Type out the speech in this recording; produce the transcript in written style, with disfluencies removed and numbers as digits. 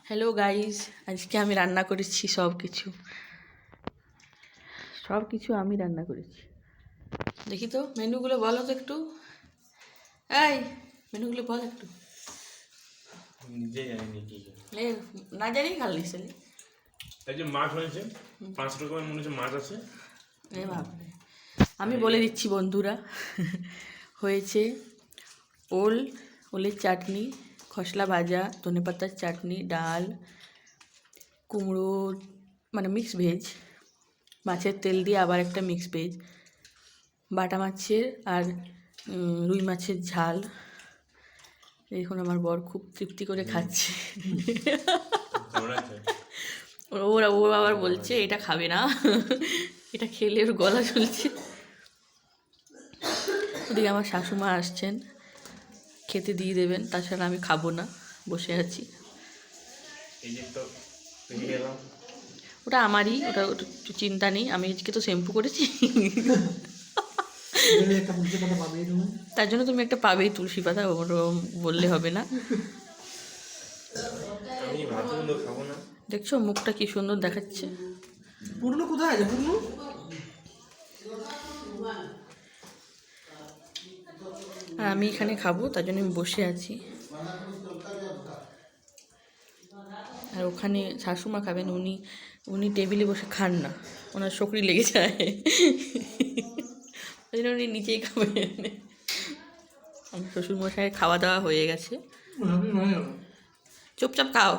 Hello guys, আজকে আমি রান্না করেছি সব কিছু আমি রান্না করেছি। দেখি তো মেনুগুলো বলো তো একটু। এই মেনুগুলো বল একটু। নিজে জানি কি এ না জানি খালি সালি। এই যে মাছ হয়েছে 5 রকমের মনে হচ্ছে মাছ আছে। এ বাপরে, আমি বলে দিচ্ছি বন্ধুরা। হয়েছে ওলের চাটনি, খসলা ভাজা, ধনেপাতার চাটনি, ডাল, কুমড়ো মানে মিক্স ভেজ, মাছের তেল দিয়ে আবার একটা মিক্স ভেজ, বাটা মাছের আর রুই মাছের ঝাল। দেখুন আমার বর খুব তৃপ্তি করে খাচ্ছে। ও আবার বলছে এটা খাবে না, এটা খেলে ওর গলা চলছে। ওদিকে আমার শাশুমা আসছেন, খেতে দিয়ে দেবেন, তাছাড়া আমি খাবো না, বসে আছি। ওটা আমারই, ওটা চিন্তা নেই, আমি আজকে তো শ্যাম্পু করেছি। তার জন্য তুমি একটা পাবেই তুলসী পাতা, বললে হবে না। দেখছো মুখটা কি সুন্দর দেখাচ্ছে। পুরনো কোথায় আছে পুরনো? আর আমি এখানে খাবো, তার জন্য আমি বসে আছি। আর ওখানে শাশুমা খাবেন, উনি টেবিলে বসে খান না, ওনার শকরি লেগে যায়, ওই জন্য উনি নিচেই খাবেন। আমার শ্বশুরমশাইয়ের খাওয়া দাওয়া হয়ে গেছে, চুপচাপ খাও।